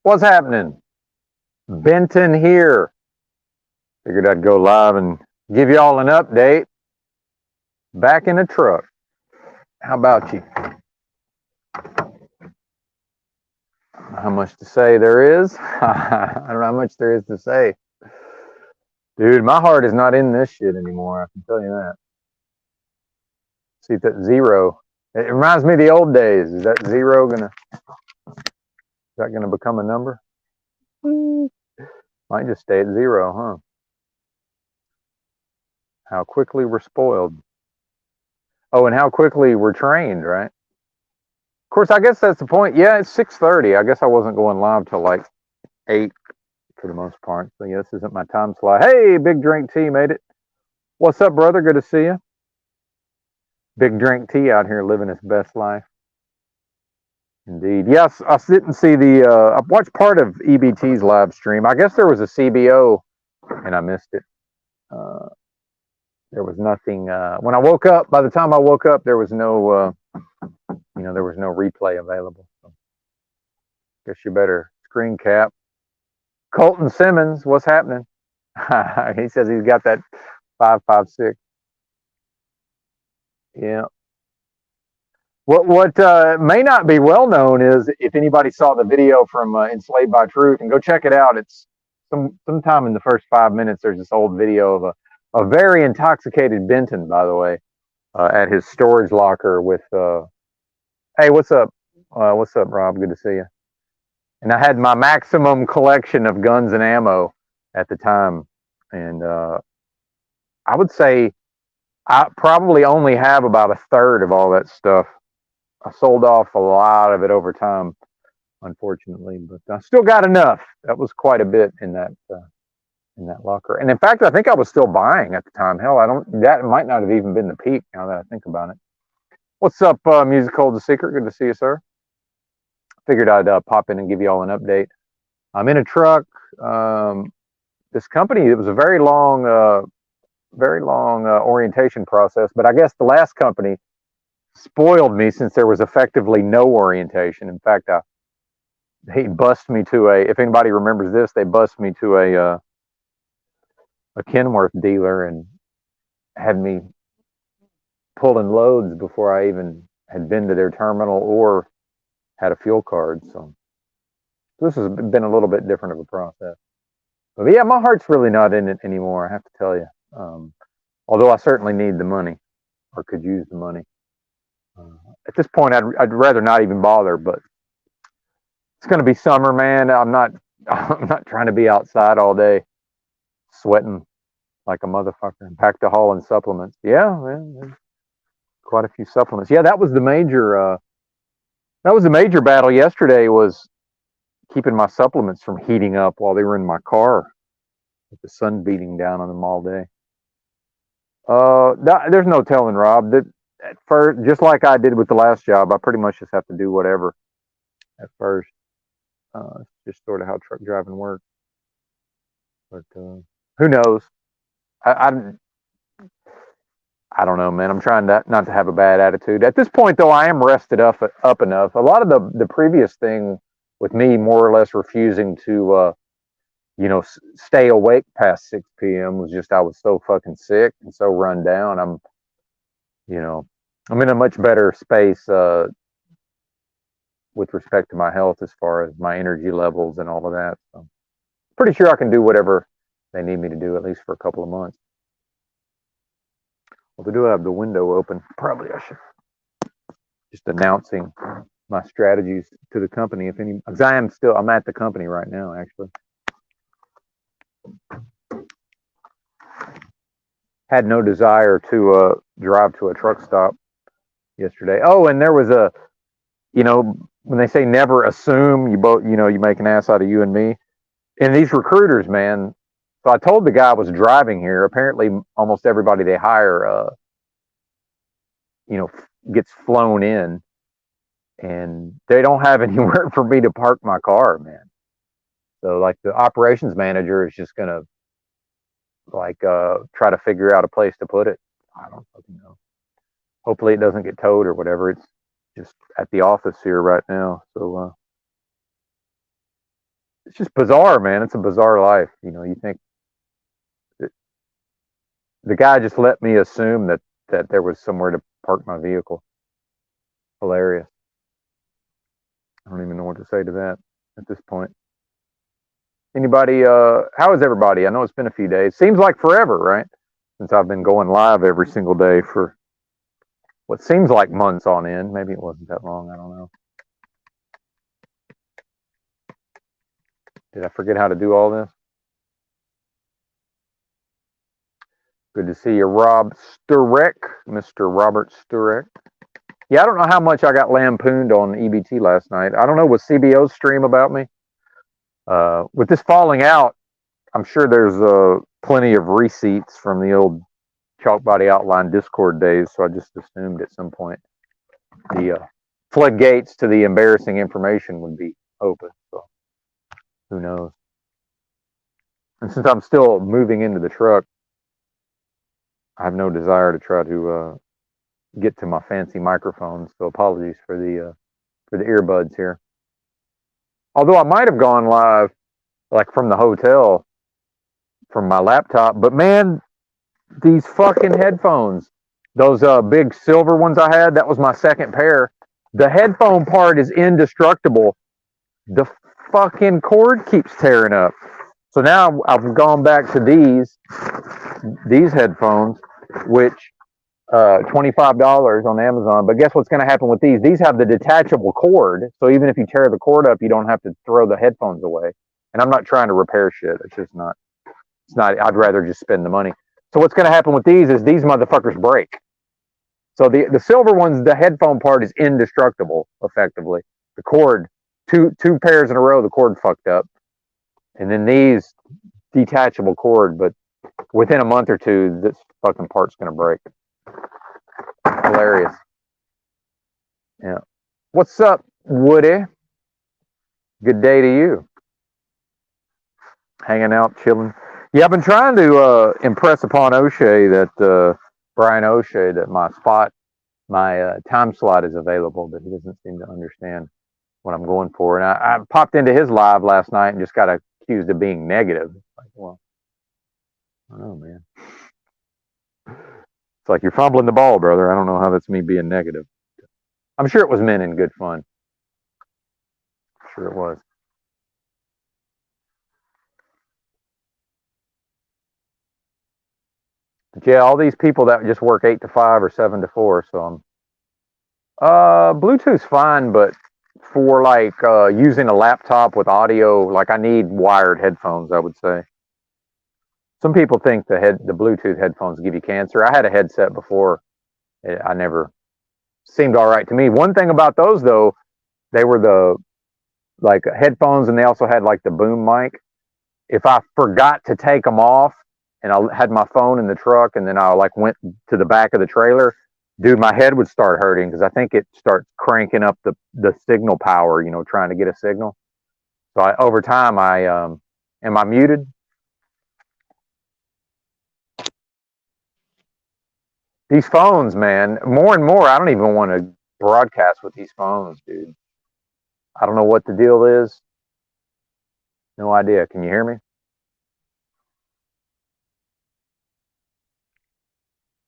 What's happening? Benton here. Figured I'd go live and give you all an update. Back in the truck. How about you? How much to say there is? I don't know how much there is to say. Dude, my heart is not in this shit anymore. I can tell you that. See that zero. It reminds me of the old days. Is that zero gonna become a number? Might just stay at zero, huh? How quickly we're spoiled. Oh, and how quickly we're trained, right? Of course, I guess that's the point. Yeah, it's 6:30. I guess I wasn't going live till like 8 for the most part. So yeah, this isn't my time slot. Hey, Big Drink T made it. What's up, brother? Good to see you. Big Drink T out here living his best life. Indeed. Yes, I didn't see I watched part of EBT's live stream. I guess there was a CBO and I missed it. There was nothing. When I woke up, by the time I woke up, there was no, there was no replay available. So guess you better screen cap. Colton Simmons, what's happening? He says he's got that 5.56. Yeah. What may not be well known is if anybody saw the video from Enslaved by Truth, and go check it out. It's sometime in the first 5 minutes. There's this old video of a very intoxicated Benton, by the way, at his storage locker with. Hey, what's up? What's up, Rob? Good to see you. And I had my maximum collection of guns and ammo at the time, and I would say I probably only have about a third of all that stuff. I sold off a lot of it over time, unfortunately, but I still got enough. That was quite a bit in that locker. And in fact, I think I was still buying at the time. Hell, that might not have even been the peak now that I think about it. What's up, Music Holds a Secret? Good to see you, sir. Figured I'd pop in and give you all an update. I'm in a truck. This company, it was a very long orientation process, but I guess the last company spoiled me since there was effectively no orientation. In fact, they bust me to if anybody remembers this, they bust me to a Kenworth dealer and had me pulling loads before I even had been to their terminal or had a fuel card. So this has been a little bit different of a process. But yeah, my heart's really not in it anymore, I have to tell you. Although I certainly need the money, or could use the money. At this point, I'd rather not even bother. But it's going to be summer, man. I'm not trying to be outside all day, sweating like a motherfucker. Back to hauling supplements. Yeah, man, quite a few supplements. Yeah, that was the major. That was the major battle yesterday. Was keeping my supplements from heating up while they were in my car, with the sun beating down on them all day. There's no telling, Rob. That at first, just like I did with the last job, I pretty much just have to do whatever at first. It's just sort of how truck driving works. But who knows? I don't know, man. I'm trying not to have a bad attitude. At this point, though, I am rested up enough. A lot of the previous thing with me more or less refusing to stay awake past 6 p.m. was just I was so fucking sick and so run down. I'm in a much better space with respect to my health as far as my energy levels and all of that. So pretty sure I can do whatever they need me to do, at least for a couple of months. Well, they do have the window open. Probably I should just announcing my strategies to the company. Because I'm at the company right now, actually. Had no desire to drive to a truck stop yesterday. Oh, and there was when they say never assume, you make an ass out of you and me. And these recruiters, man. So I told the guy I was driving here. Apparently, almost everybody they hire, gets flown in, and they don't have anywhere for me to park my car, man. So like the operations manager is just gonna try to figure out a place to put it. I don't fucking know. Hopefully it doesn't get towed or whatever. It's just at the office here right now. So it's just bizarre, man. It's a bizarre life. You know, you think that the guy just let me assume that there was somewhere to park my vehicle. Hilarious. I don't even know what to say to that at this point. Anybody, how is everybody? I know it's been a few days. Seems like forever, right? Since I've been going live every single day for what seems like months on end. Maybe it wasn't that long. I don't know. Did I forget how to do all this? Good to see you, Rob Sturek, Mr. Robert Sturek. Yeah, I don't know how much I got lampooned on EBT last night. I don't know, was CBO's stream about me? With this falling out, I'm sure there's plenty of receipts from the old Chalk Body Outline Discord days, so I just assumed at some point the floodgates to the embarrassing information would be open. So who knows? And since I'm still moving into the truck, I have no desire to try to get to my fancy microphones. So apologies for the earbuds here. Although I might have gone live like from the hotel from my laptop, but man, these fucking headphones, those big silver ones I had, that was my second pair. The headphone part is indestructible. The fucking cord keeps tearing up. So now I've gone back to these headphones, which $25 on Amazon. But guess what's going to happen with these? These have the detachable cord, so even if you tear the cord up, you don't have to throw the headphones away. And I'm not trying to repair shit. It's just not. It's not. I'd rather just spend the money. So what's going to happen with these is these motherfuckers break. So the silver ones, the headphone part is indestructible, effectively. The cord, two pairs in a row, the cord fucked up. And then these, detachable cord, but within a month or two, this fucking part's going to break. Hilarious. Yeah. What's up, Woody? Good day to you. Hanging out, chilling. Yeah, I've been trying to impress upon O'Shea that Brian O'Shea that my time slot is available, but he doesn't seem to understand what I'm going for. And I popped into his live last night and just got accused of being negative. Like, well, I don't know, man. It's like you're fumbling the ball, brother. I don't know how that's me being negative. I'm sure it was meant in good fun. I'm sure it was. But yeah, all these people that just work 8 to 5 or 7 to 4. So Bluetooth's fine, but for like using a laptop with audio, like I need wired headphones, I would say. Some people think the Bluetooth headphones give you cancer. I had a headset before. I never seemed all right to me. One thing about those though, they were the like headphones, and they also had like the boom mic. If I forgot to take them off and I had my phone in the truck and then I like went to the back of the trailer, dude, my head would start hurting because I think it starts cranking up the signal power, you know, trying to get a signal. So over time, am I muted? These phones, man, more and more, I don't even want to broadcast with these phones, dude. I don't know what the deal is. No idea. Can you hear me?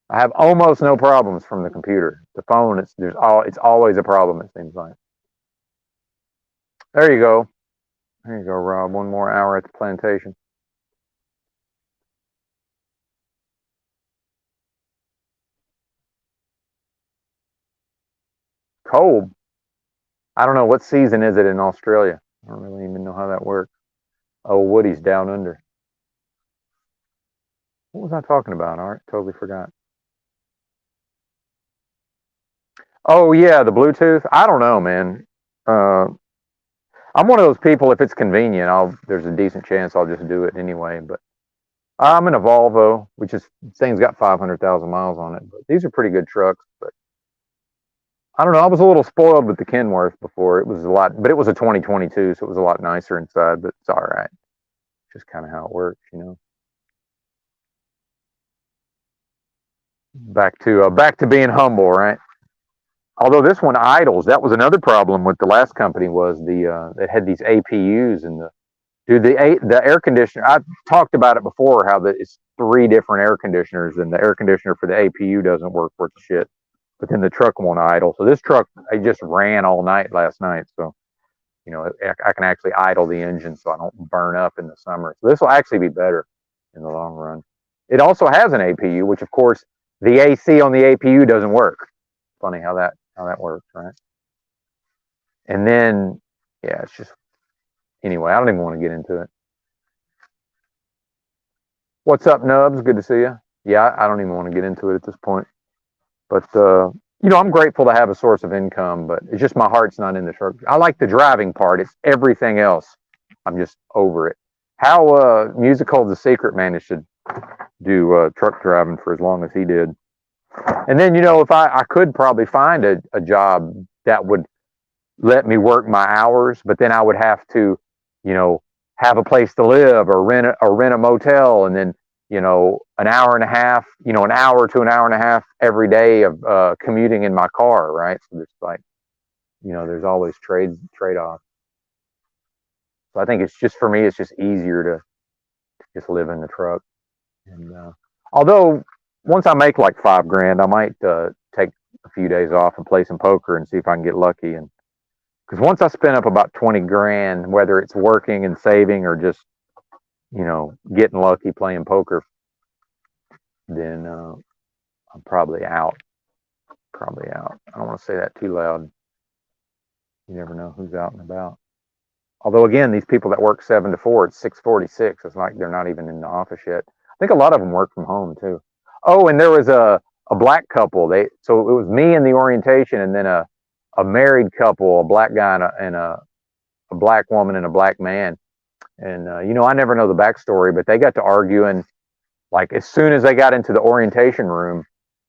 I have almost no problems from the computer. The phone, it's always a problem, it seems like. There you go. There you go, Rob. One more hour at the plantation. Cold. I don't know, what season is it in Australia? I don't really even know how that works. Oh, Woody's down under. What was I talking about? Art? Totally forgot. Oh yeah, the Bluetooth. I don't know, man. I'm one of those people. If it's convenient, there's a decent chance I'll just do it anyway. But I'm in a Volvo, which is this thing's got 500,000 miles on it. But these are pretty good trucks. But I don't know. I was a little spoiled with the Kenworth before. It was a lot, but it was a 2022, so it was a lot nicer inside. But it's all right. It's just kind of how it works, you know. Back to being humble, right? Although this one idles. That was another problem with the last company, was it had these APUs in Dude, the air conditioner, I've talked about it before, how it's 3 different air conditioners, and the air conditioner for the APU doesn't work worth shit. But then the truck won't idle. So this truck, I just ran all night last night. So, I can actually idle the engine so I don't burn up in the summer. So this will actually be better in the long run. It also has an APU, which of course the AC on the APU doesn't work. Funny how that works, right? And then, yeah, it's just, anyway, I don't even want to get into it. What's up, Nubs? Good to see you. Yeah, I don't even want to get into it at this point. But, I'm grateful to have a source of income, but it's just my heart's not in the truck. I like the driving part. It's everything else. I'm just over it. How Musical The Secret managed to do truck driving for as long as he did. And then, if I could probably find a job that would let me work my hours, but then I would have to, have a place to live or rent a motel, and then, an hour and a half, an hour to an hour and a half every day of commuting in my car, right? So it's like, there's always trade-offs. So I think it's just, for me, it's just easier to just live in the truck. And although once I make like $5,000, I might take a few days off and play some poker and see if I can get lucky. And because once I spend up about $20,000, whether it's working and saving or just, getting lucky playing poker, then I'm probably out. Probably out. I don't want to say that too loud. You never know who's out and about. Although, again, these people that work 7 to 4, it's 6:46. It's like they're not even in the office yet. I think a lot of them work from home too. Oh, and there was a black couple. So it was me in the orientation, and then a married couple, a black guy and a black woman and a black man. And I never know the backstory, but they got to arguing like as soon as they got into the orientation room.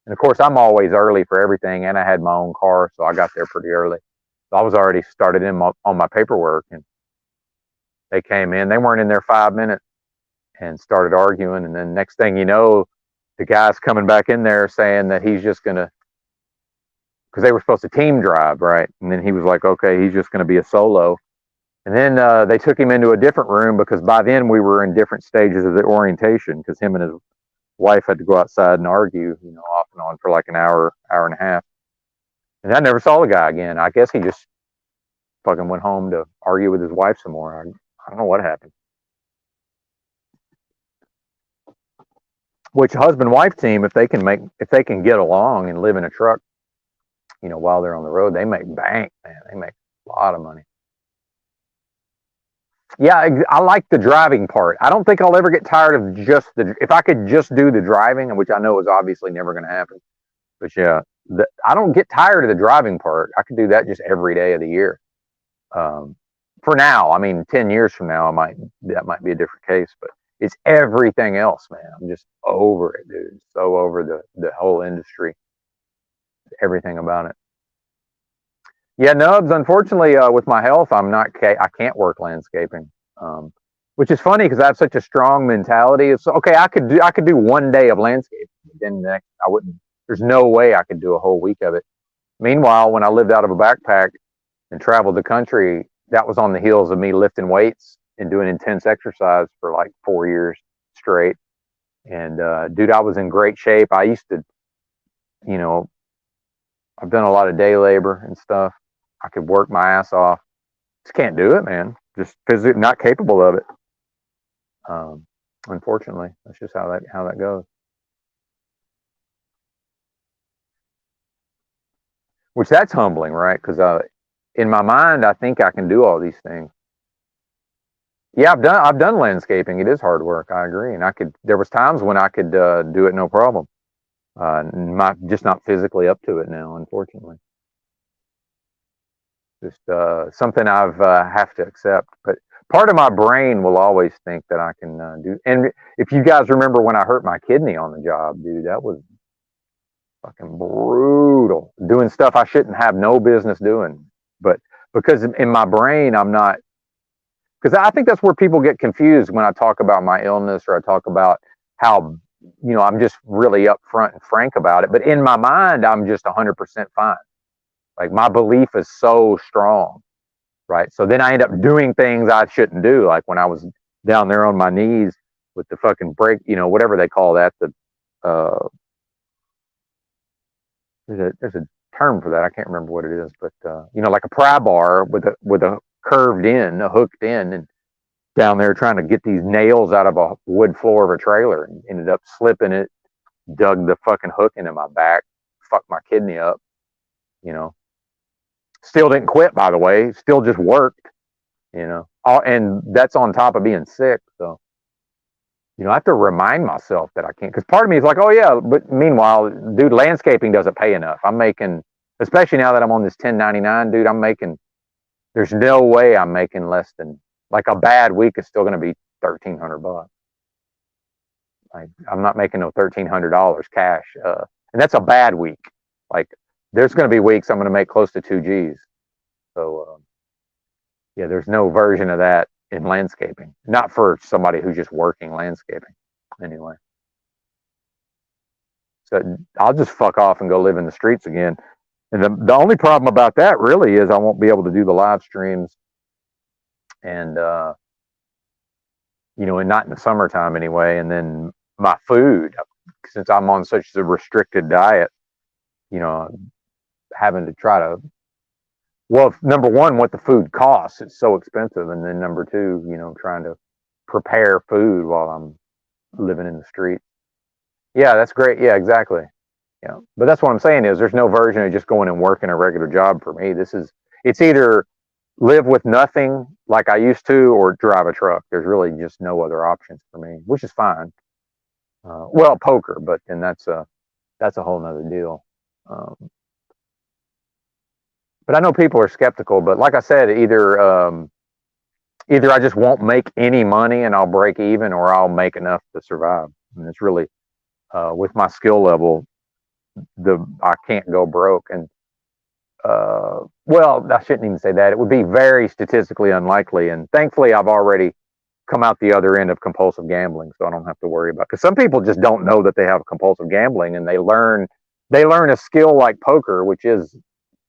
And of course, I'm always early for everything, and I had my own car, so I got there pretty early. So I was already started on my paperwork, and they came in. They weren't in there 5 minutes and started arguing. And then next thing you know, the guy's coming back in there saying that he's just gonna, because they were supposed to team drive, right? And then he was like, okay, he's just gonna be a solo. And then they took him into a different room, because by then we were in different stages of the orientation, because him and his wife had to go outside and argue, off and on for like an hour, hour and a half. And I never saw the guy again. I guess he just fucking went home to argue with his wife some more. I don't know what happened. Which husband-wife team, if they can get along and live in a truck, while they're on the road, they make bank, man. They make a lot of money. Yeah, I like the driving part. I don't think I'll ever get tired of if I could just do the driving, which I know is obviously never going to happen. But yeah, I don't get tired of the driving part. I could do that just every day of the year. For now, 10 years from now, that might be a different case, but it's everything else, man. I'm just over it, dude. So over the whole industry, everything about it. Yeah, Nubs, unfortunately, with my health, I can't work landscaping, which is funny because I have such a strong mentality. It's okay. I could do 1 day of landscaping. Then the next, I wouldn't. There's no way I could do a whole week of it. Meanwhile, when I lived out of a backpack and traveled the country, that was on the heels of me lifting weights and doing intense exercise for like 4 years straight. And dude, I was in great shape. I used to, I've done a lot of day labor and stuff. I could work my ass off. Just can't do it, man. Just physically not capable of it. Unfortunately, that's just how that goes. Which that's humbling, right? Because in my mind, I think I can do all these things. Yeah, I've done landscaping. It is hard work. I agree, and there was times when I could do it no problem. Just not physically up to it now, unfortunately. Just something I've have to accept. But part of my brain will always think that I can do. And if you guys remember when I hurt my kidney on the job, dude, that was fucking brutal. Doing stuff I shouldn't have no business doing. But because in my brain, I'm not. Because I think that's where people get confused when I talk about my illness, or I talk about how, I'm just really upfront and frank about it. But in my mind, I'm just 100% fine. Like, my belief is so strong right? So then I end up doing things I shouldn't do, like when I was down there on my knees with the fucking brake, whatever they call that. Uh, there's a term for that. I can't remember what it is, but like a pry bar with a curved end, a hooked end, and down there trying to get these nails out of a wood floor of a trailer, and ended up slipping it, dug the fucking hook into my back, fucked my kidney up. You know, still didn't quit, by the way. Still just worked. And that's on top of being sick. So, I have to remind myself that I can't, because part of me is like, oh yeah, but meanwhile, dude, landscaping doesn't pay enough. I'm making, especially now that I'm on this 1099, dude, there's no way I'm making less than, like, a bad week is still going to be $1,300. I'm not making no $1,300 cash. And that's a bad week. Like, there's going to be weeks I'm going to make close to 2 G's. So, yeah, there's no version of that in landscaping. Not for somebody who's just working landscaping. Anyway. So I'll just fuck off and go live in the streets again. And the only problem about that really is I won't be able to do the live streams, and and not in the summertime anyway. And then my food, since I'm on such a restricted diet, having to try to, well, number one, what the food costs, it's so expensive. And then number two, trying to prepare food while I'm living in the street. Yeah, that's great. Yeah, exactly. Yeah. But that's what I'm saying is there's no version of just going and working a regular job for me. It's either live with nothing like I used to, or drive a truck. There's really just no other options for me, which is fine. Well, poker, but then that's a whole nother deal. But I know people are skeptical, but like I said, either I just won't make any money and I'll break even, or I'll make enough to survive. And it's really, with my skill level, I can't go broke. And well, I shouldn't even say that. It would be very statistically unlikely. And thankfully, I've already come out the other end of compulsive gambling, so I don't have to worry about. Because some people just don't know that they have compulsive gambling, and they learn a skill like poker, which is,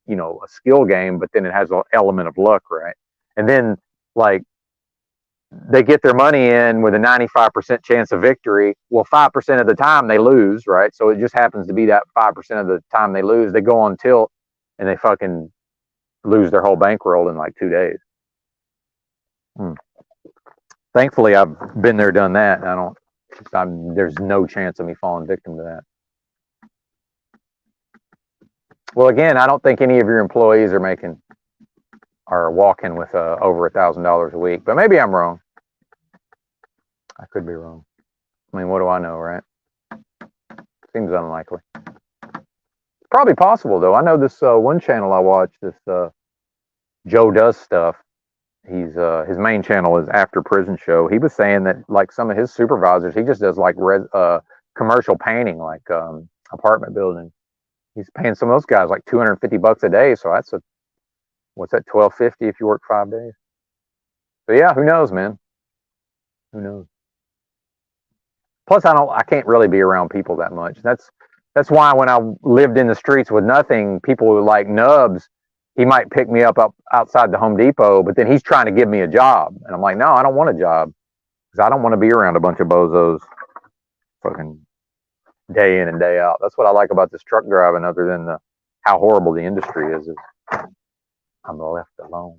a skill game, but then it has an element of luck, right? And then, like, they get their money in with a 95% chance of victory. Well, 5% of the time they lose, right? So it just happens to be that 5% of the time they lose, they go on tilt and they fucking lose their whole bankroll in like 2 days. Thankfully, I've been there, done that. There's no chance of me falling victim to that. Well, again, I don't think any of your employees are walking with over $1,000 a week, but maybe I'm wrong. I could be wrong. I mean, what do I know, right? Seems unlikely. Probably possible, though. I know this one channel I watch, this Joe Does Stuff. His main channel is After Prison Show. He was saying that, like, some of his supervisors, he just does like commercial painting, like apartment building. He's paying some of those guys like $250 a day. So that's what's that, $1,250 if you work 5 days? So yeah, who knows, man? Who knows? Plus, I can't really be around people that much. That's why when I lived in the streets with nothing, people like Nubs, he might pick me up outside the Home Depot, but then he's trying to give me a job. And I'm like, no, I don't want a job, because I don't want to be around a bunch of bozos fucking day in and day out. That's what I like about this truck driving, other than how horrible the industry is I'm left alone.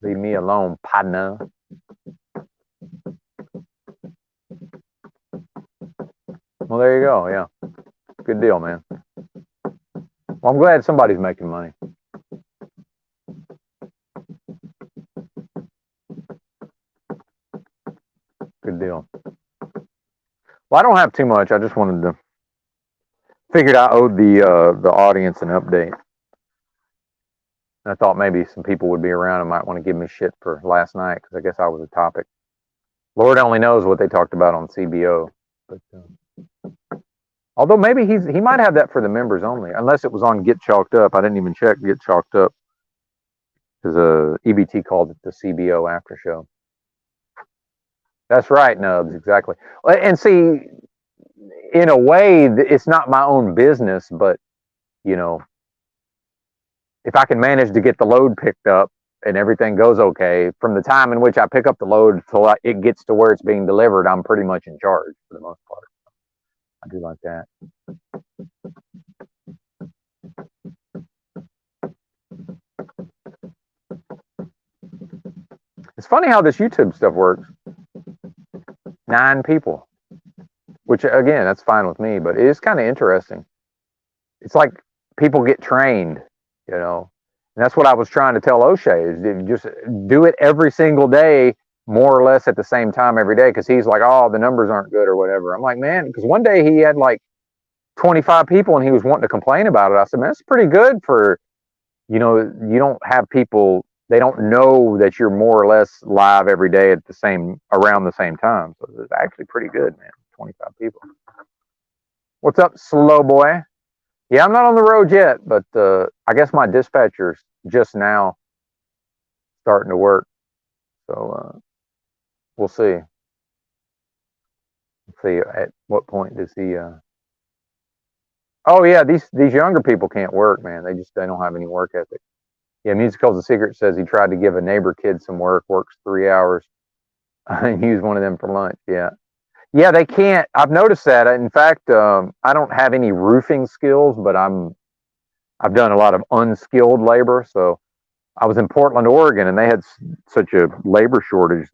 Leave me alone, partner. Well, there you go. Yeah. Good deal, man. Well, I'm glad somebody's making money. Good deal. Well, I don't have too much. I just wanted to, figured I owed the audience an update. I thought maybe some people would be around and might want to give me shit for last night, because I guess I was a topic. Lord only knows what they talked about on CBO. But although maybe he might have that for the members only, unless it was on Get Chalked Up. I didn't even check Get Chalked Up, because EBT called it the CBO after show. That's right, Nubs, exactly. And see, in a way, it's not my own business, but if I can manage to get the load picked up and everything goes okay, from the time in which I pick up the load till it gets to where it's being delivered, I'm pretty much in charge for the most part. I do like that. It's funny how this YouTube stuff works. 9 people, which again, that's fine with me, but it is kind of interesting. It's like people get trained, you know, and that's what I was trying to tell O'Shea is just do it every single day, more or less at the same time every day. Cause he's like, oh, the numbers aren't good or whatever. I'm like, man, cause one day he had like 25 people and he was wanting to complain about it. I said, man, that's pretty good for, you know, you don't have people, they don't know that you're more or less live every day at the same, around the same time. So it's actually pretty good, man. 25 people. What's up, slow boy? Yeah, I'm not on the road yet, but I guess my dispatcher's just now starting to work. So we'll see. Let's see at what point does he oh yeah, these younger people can't work, man. They don't have any work ethic. Yeah, Musical's a Secret says he tried to give a neighbor kid some work, works 3 hours, and use one of them for lunch. Yeah. Yeah, they can't. I've noticed that. In fact, I don't have any roofing skills, but I've done a lot of unskilled labor. So I was in Portland, Oregon, and they had such a labor shortage.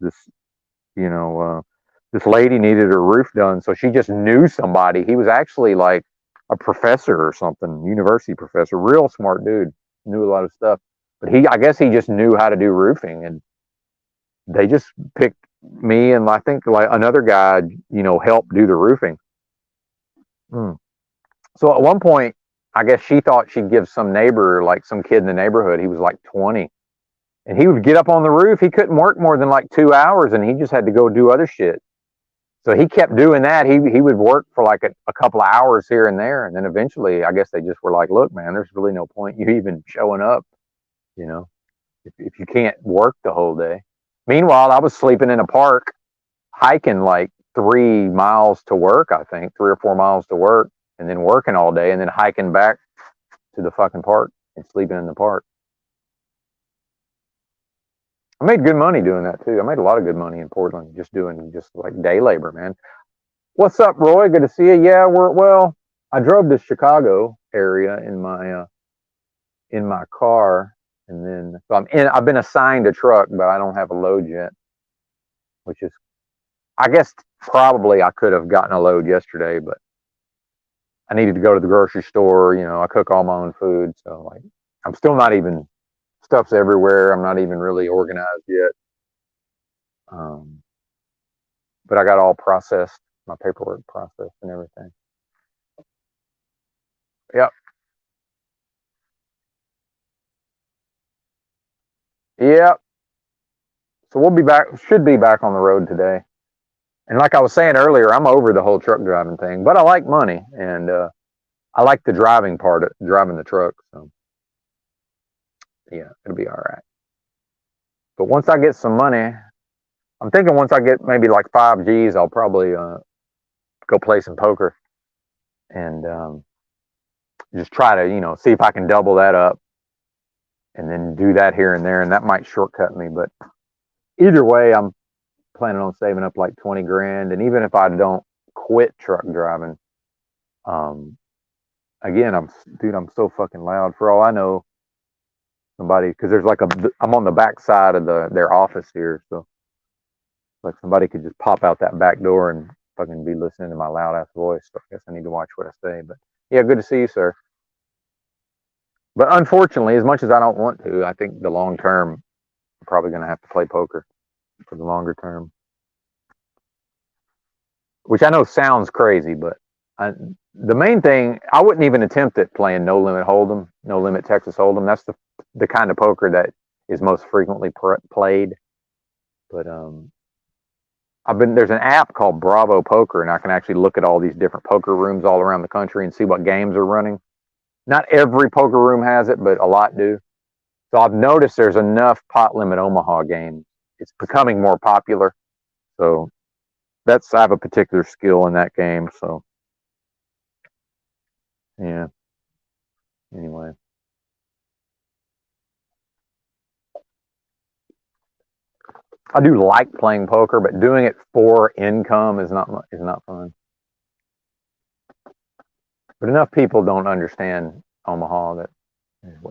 You know, this lady needed her roof done, so she just knew somebody. He was actually like a professor or something, university professor, real smart dude, knew a lot of stuff. But I guess he just knew how to do roofing, and they just picked me and I think like another guy, you know, helped do the roofing. So at one point, I guess she thought she'd give some neighbor, like some kid in the neighborhood, he was like 20, and he would get up on the roof. He couldn't work more than like 2 hours, and he just had to go do other shit. So he kept doing that. He would work for like a couple of hours here and there, and then eventually, I guess they just were like, "Look, man, there's really no point you even showing up, you know, if you can't work the whole day." Meanwhile, I was sleeping in a park, hiking like 3 miles to work, I think 3 or 4 miles to work, and then working all day, and then hiking back to the fucking park and sleeping in the park. I made good money doing that too. I made a lot of good money in Portland just doing just like day labor, man. What's up, Roy? Good to see you. Yeah, I drove to Chicago area in my car, and then so I've been assigned a truck, but I don't have a load yet, which is, I guess probably I could have gotten a load yesterday, but I needed to go to the grocery store. You know, I cook all my own food, so like I'm still not even, stuff's everywhere. I'm not even really organized yet. But I got all processed, my paperwork processed and everything. Yep. Yep. So we'll be back, should be back on the road today. And like I was saying earlier, I'm over the whole truck driving thing, but I like money, and I like the driving part of driving the truck. So yeah, it'll be all right. But once I get some money, I'm thinking once I get maybe like 5 G's, I'll probably go play some poker and just try to, you know, see if I can double that up and then do that here and there. And that might shortcut me. But either way, I'm planning on saving up like 20 grand. And even if I don't quit truck driving, again, I'm so fucking loud. For all I know, somebody, because there's like I'm on the back side of their office here. So like somebody could just pop out that back door and fucking be listening to my loud ass voice. So I guess I need to watch what I say. But yeah, good to see you, sir. But unfortunately, as much as I don't want to, I think the long term, I'm probably going to have to play poker for the longer term. Which I know sounds crazy, but the main thing, I wouldn't even attempt at playing no limit hold'em, no limit Texas hold'em. That's the kind of poker that is most frequently played. But there's an app called Bravo Poker, and I can actually look at all these different poker rooms all around the country and see what games are running. Not every poker room has it, but a lot do. So I've noticed there's enough pot limit Omaha games. It's becoming more popular. So I have a particular skill in that game. So yeah. Anyway. I do like playing poker, but doing it for income is not fun. But enough people don't understand Omaha that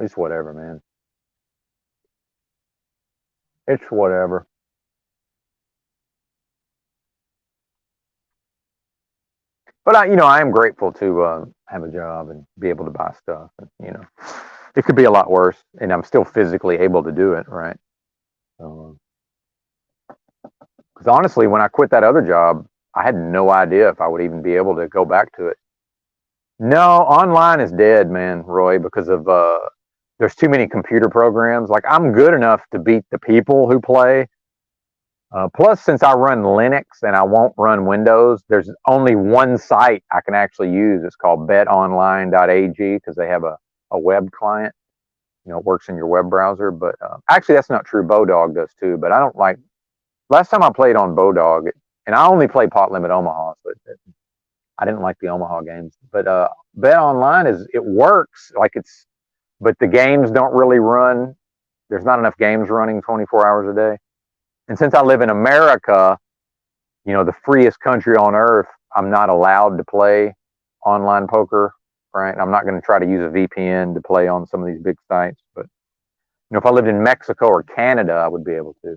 it's whatever, man. It's whatever. But I am grateful to have a job and be able to buy stuff. And, it could be a lot worse, and I'm still physically able to do it, right? Because honestly, when I quit that other job, I had no idea if I would even be able to go back to it. No, online is dead, man, Roy, because of there's too many computer programs. Like I'm good enough to beat the people who play. Plus, since I run Linux and I won't run Windows, there's only one site I can actually use. It's called betonline.ag because they have a web client. It works in your web browser. But actually, that's not true. Bodog does too. But I don't like. Last time I played on Bodog, and I only play Pot Limit Omaha, so I didn't like the Omaha games. But Bet Online it works but the games don't really run. There's not enough games running 24 hours a day. And since I live in America, the freest country on earth, I'm not allowed to play online poker, right? I'm not going to try to use a VPN to play on some of these big sites. But, if I lived in Mexico or Canada, I would be able to.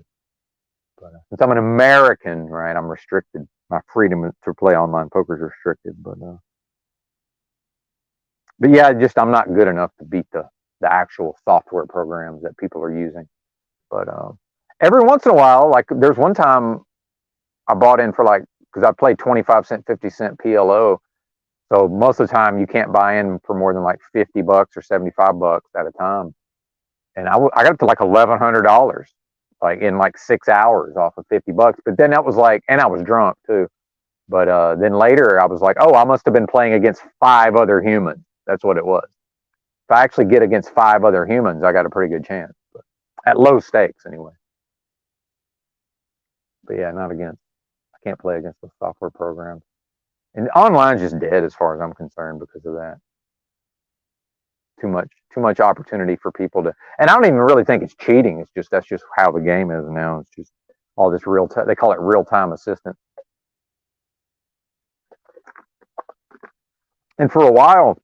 But since I'm an American, right, I'm restricted. My freedom to play online poker is restricted. But yeah, I'm not good enough to beat the actual software programs that people are using. But every once in a while, like there's one time I bought in for because I played 25 cent, 50 cent PLO. So most of the time you can't buy in for more than like $50 or $75 at a time. And I got up to like $1,100, like in like 6 hours off of $50. But then that was and I was drunk too. But then later I was like, oh, I must have been playing against 5 other humans. That's what it was. If I actually get against 5 other humans, I got a pretty good chance. But at low stakes anyway. But yeah, not against. I can't play against the software programs. And online's just dead as far as I'm concerned because of that. Too much opportunity for people to, and I don't even really think it's cheating. That's just how the game is now. It's just all this they call it real-time assistance. And for a while,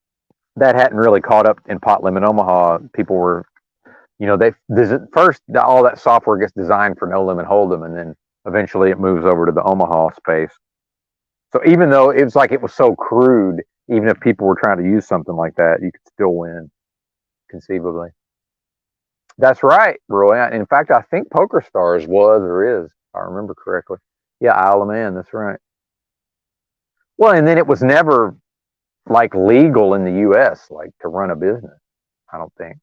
that hadn't really caught up in Pot Limit Omaha. People were, first all that software gets designed for No Limit Hold'em, and then eventually it moves over to the Omaha space. So even though it was so crude, even if people were trying to use something like that, you could still win, conceivably. That's right, Roy. In fact, I think PokerStars was or is, if I remember correctly. Yeah, Isle of Man, that's right. Well, and then it was never legal in the U.S. To run a business. I don't think.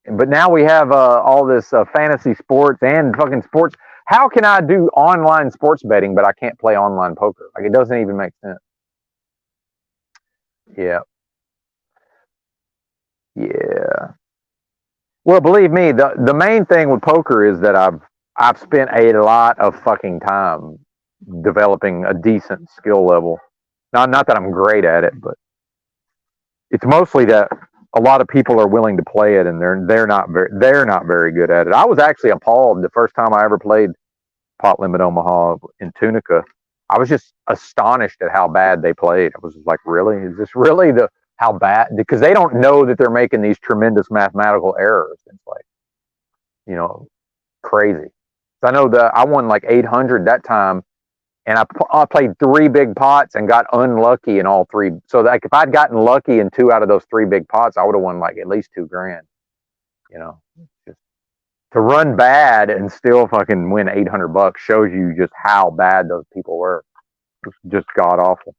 But now we have all this fantasy sports and fucking sports. How can I do online sports betting, but I can't play online poker? It doesn't even make sense. Yeah. Yeah. Well, believe me, the main thing with poker is that I've spent a lot of fucking time developing a decent skill level. Not that I'm great at it, but it's mostly that a lot of people are willing to play it, and they're not very good at it. I was actually appalled the first time I ever played Pot Limit Omaha in Tunica. I was just astonished at how bad they played. I was just like, really? Is this really how bad? Because they don't know that they're making these tremendous mathematical errors. It's crazy. So I know that I won 800 that time, and I played 3 big pots and got unlucky in all 3. So if I'd gotten lucky in 2 out of those 3 big pots, I would have won at least $2,000. Just to run bad and still fucking win $800 shows you just how bad those people were. It's just god awful.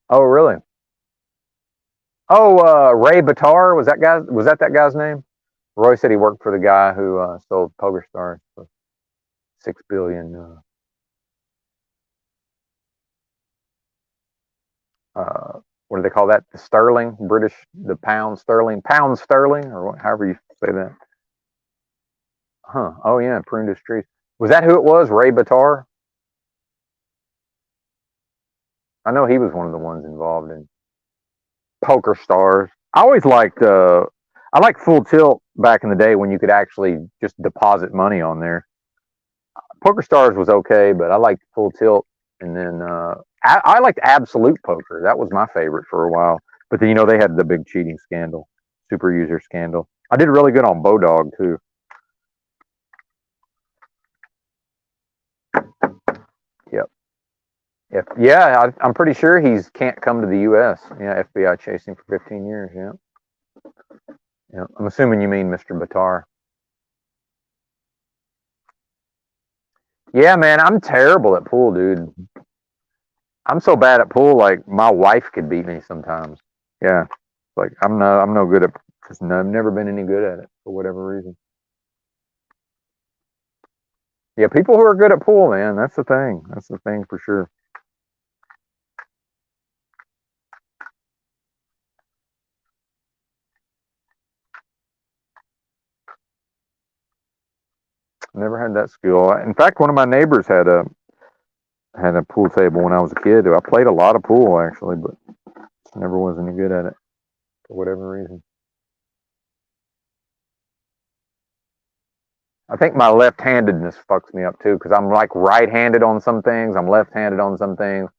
Oh, really? Oh, Ray Batar, was that guy's name? Roy said he worked for the guy who sold PokerStars for $6 billion. What do they call that? The sterling, the pound sterling, or however you say that. Huh? Oh yeah, Pruned Trees. Was that who it was? Ray Batar? I know he was one of the ones involved in Poker Stars. I liked Full Tilt back in the day when you could actually just deposit money on there. Poker Stars was okay, but I liked Full Tilt, and then I liked Absolute Poker. That was my favorite for a while. But then they had the big cheating scandal, super user scandal. I did really good on Bodog too. Yep. Yeah, I'm pretty sure he's can't come to the U.S. Yeah, FBI chasing for 15 years. Yeah. Yeah. I'm assuming you mean Mr. Batar. Yeah, man, I'm terrible at pool, dude. I'm so bad at pool, like my wife could beat me sometimes. Yeah, like I'm no good at. Just I've never been any good at it for whatever reason. Yeah, people who are good at pool, man, that's the thing. That's the thing for sure. Never had that skill. In fact, one of my neighbors had a pool table when I was a kid. I played a lot of pool actually, but never was any good at it for whatever reason. I think my left-handedness fucks me up too because I'm like right-handed on some things. I'm left-handed on some things.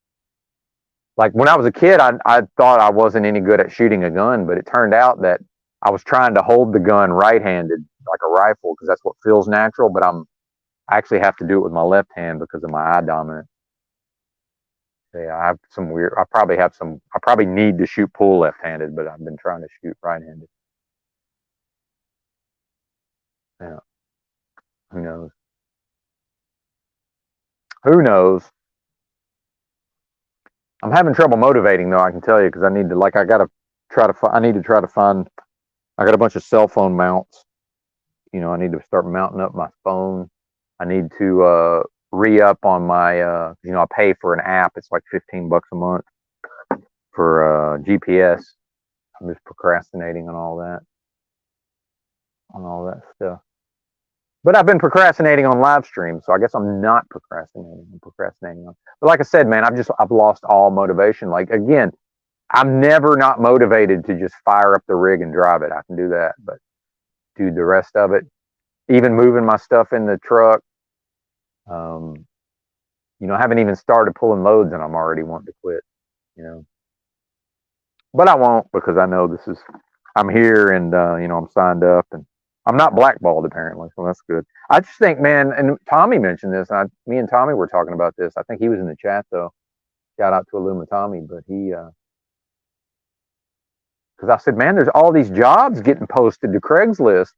Like when I was a kid, I thought I wasn't any good at shooting a gun, but it turned out that I was trying to hold the gun right-handed like a rifle because that's what feels natural. But I actually have to do it with my left hand because of my eye dominance. Yeah, I have some weird. I probably have some. I probably need to shoot pool left-handed, but I've been trying to shoot right-handed. Yeah, who knows? Who knows? I'm having trouble motivating though. I can tell you because I need to. Like, I gotta try to. I need to try to find. I got a bunch of cell phone mounts. I need to start mounting up my phone. I need to re up on my. I pay for an app. It's like $15 a month for GPS. I'm just procrastinating on all that stuff. But I've been procrastinating on live streams, so I guess I'm not procrastinating. I'm procrastinating on. But like I said, man, I've lost all motivation. Like again, I'm never not motivated to just fire up the rig and drive it. I can do that, but dude, the rest of it, even moving my stuff in the truck, um, I haven't even started pulling loads, and I'm already wanting to quit. You know, but I won't because I know I'm here and I'm signed up and I'm not blackballed apparently, so that's good. I just think, man, and Tommy mentioned this. Me and Tommy were talking about this. I think he was in the chat though. Shout out to Illuma Tommy, but he because I said, man, there's all these jobs getting posted to Craigslist.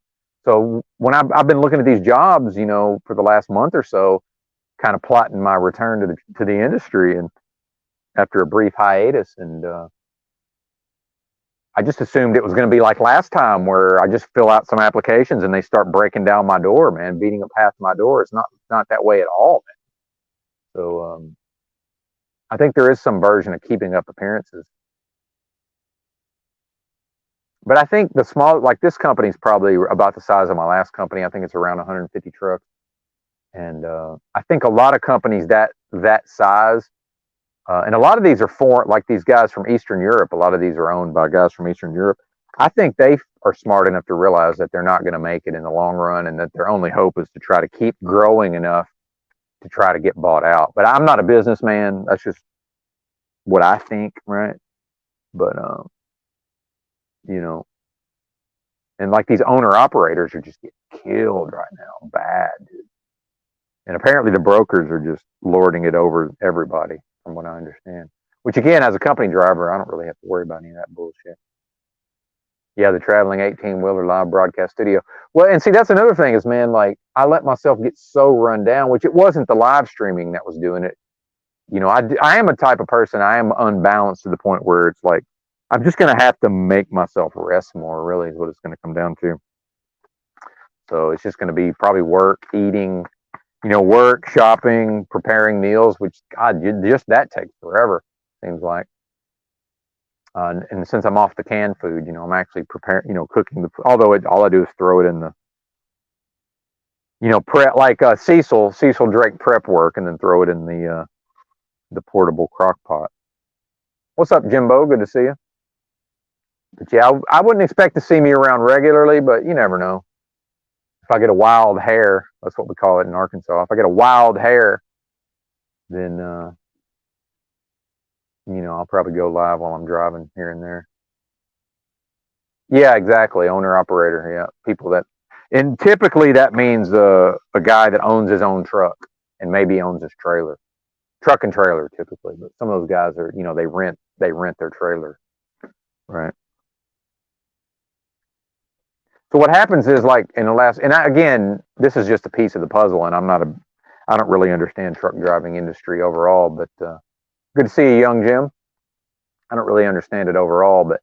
So when I've been looking at these jobs, for the last month or so, kind of plotting my return to the industry, and after a brief hiatus, and I just assumed it was going to be like last time, where I just fill out some applications and they start breaking down my door, man, beating up past my door. It's not that way at all, man. So I think there is some version of keeping up appearances. But I think like this company is probably about the size of my last company. I think it's around 150 trucks. And I think a lot of companies that size, and a lot of these are foreign, like these guys from Eastern Europe. A lot of these are owned by guys from Eastern Europe. I think they are smart enough to realize that they're not going to make it in the long run, and that their only hope is to try to keep growing enough to try to get bought out. But I'm not a businessman. That's just what I think, right? But you know, and like these owner operators are just getting killed right now, bad, dude. And apparently the brokers are just lording it over everybody, from what I understand. Which again, as a company driver, I don't really have to worry about any of that bullshit. Yeah, the traveling 18-wheeler live broadcast studio. Well, and see, that's another thing is, man, like I let myself get so run down, which it wasn't the live streaming that was doing it. I am a type of person, I am unbalanced to the point where it's like, I'm just going to have to make myself rest more, really, is what it's going to come down to. So it's just going to be probably work, eating, work, shopping, preparing meals, which, God, just that takes forever, seems like. And since I'm off the canned food, I'm actually preparing, cooking the food. Although all I do is throw it in the, prep, like Cecil Drake prep work, and then throw it in the portable crock pot. What's up, Jimbo? Good to see you. But yeah, I wouldn't expect to see me around regularly, but you never know. If I get a wild hair, that's what we call it in Arkansas. If I get a wild hair, then I'll probably go live while I'm driving here and there. Yeah, exactly. Owner operator. Yeah, people that, and typically that means a guy that owns his own truck and maybe owns his trailer, truck and trailer typically. But some of those guys are, they rent their trailer, right? So what happens is like in the last, and again, this is just a piece of the puzzle, and I don't really understand truck driving industry overall, but good to see you, young Jim. I don't really understand it overall, but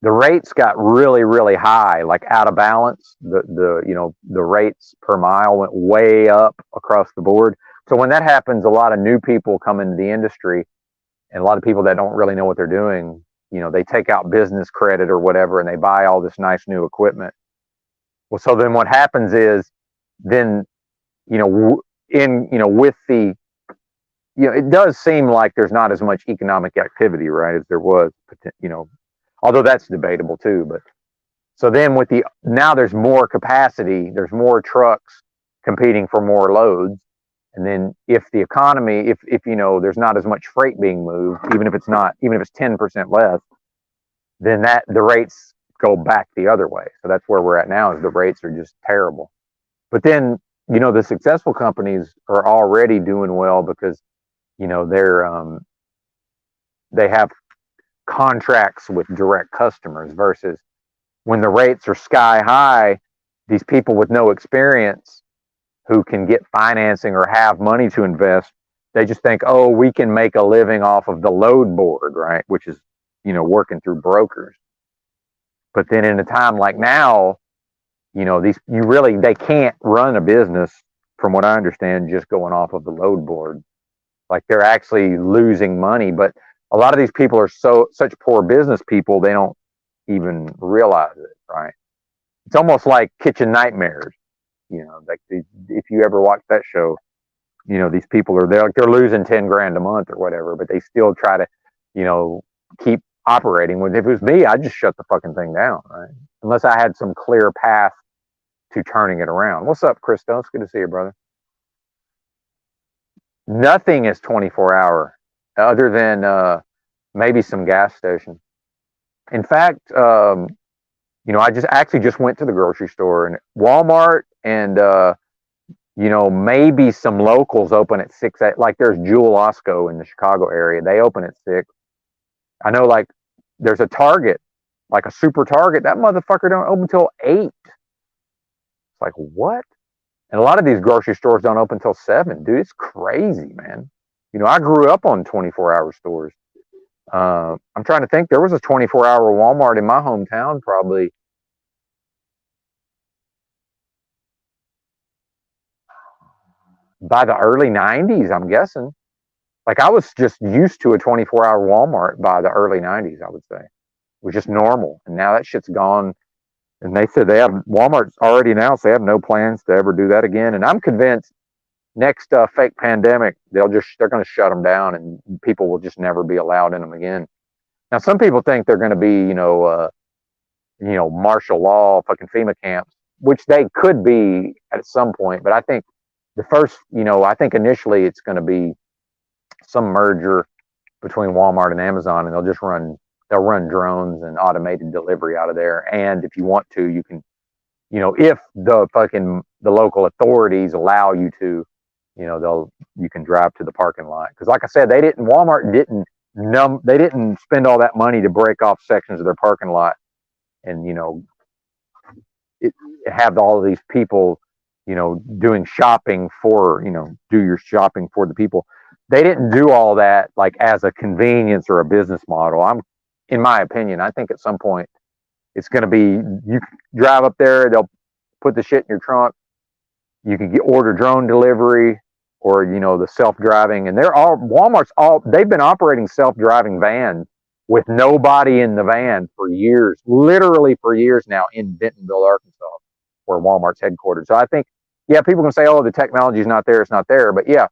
the rates got really, really high, like out of balance. The rates per mile went way up across the board. So when that happens, a lot of new people come into the industry, and a lot of people that don't really know what they're doing, they take out business credit or whatever, and they buy all this nice new equipment. Well, so then what happens is, then with the it does seem like there's not as much economic activity, right, as there was, although that's debatable too. But so then now there's more capacity, there's more trucks competing for more loads. And then if the economy, if there's not as much freight being moved, even if it's 10% less, then the rates go back the other way. So that's where we're at now, is the rates are just terrible. But then, the successful companies are already doing well because, they have contracts with direct customers, versus when the rates are sky high, these people with no experience who can get financing or have money to invest, they just think, oh, we can make a living off of the load board, right? Which is, working through brokers. But then in a time like now, they can't run a business, from what I understand, just going off of the load board. Like, they're actually losing money. But a lot of these people are such poor business people, they don't even realize it, right? It's almost like Kitchen Nightmares. Like if you ever watch that show, these people they're losing 10 grand a month or whatever, but they still try to, keep operating. When if it was me, I'd just shut the fucking thing down, right? Unless I had some clear path to turning it around. What's up, Christo? It's good to see you, brother. Nothing is 24-hour other than maybe some gas station. In fact, I just went to the grocery store, and Walmart and maybe some locals open at 6. Like there's Jewel Osco in the Chicago area. They open at 6. I know, like, there's a Target, like a super Target. That motherfucker don't open till 8. It's like, what? And a lot of these grocery stores don't open till 7. Dude, it's crazy, man. I grew up on 24-hour stores. I'm trying to think. There was a 24-hour Walmart in my hometown, probably. By the early 90s, I'm guessing. Like, I was just used to a 24-hour Walmart by the early 90s, I would say. It was just normal. And now that shit's gone. And they said Walmart's already announced they have no plans to ever do that again. And I'm convinced next fake pandemic, they're going to shut them down, and people will just never be allowed in them again. Now, some people think they're going to be, martial law, fucking FEMA camps, which they could be at some point. But I think I think initially it's going to be some merger between Walmart and Amazon, and they'll run drones and automated delivery out of there. And if you want to, you can, if the local authorities allow you to, you can drive to the parking lot. Because like I said, Walmart didn't spend all that money to break off sections of their parking lot and, have all of these people, doing shopping for, do your shopping for the people. They didn't do all that like as a convenience or a business model. In my opinion, I think at some point it's going to be, you drive up there, they'll put the shit in your trunk. You can order drone delivery, or, the self-driving. And they've been operating self-driving vans with nobody in the van for years, literally for years now, in Bentonville, Arkansas, where Walmart's headquartered. So I think, yeah, people can say, oh, the technology's not there, it's not there. But yeah,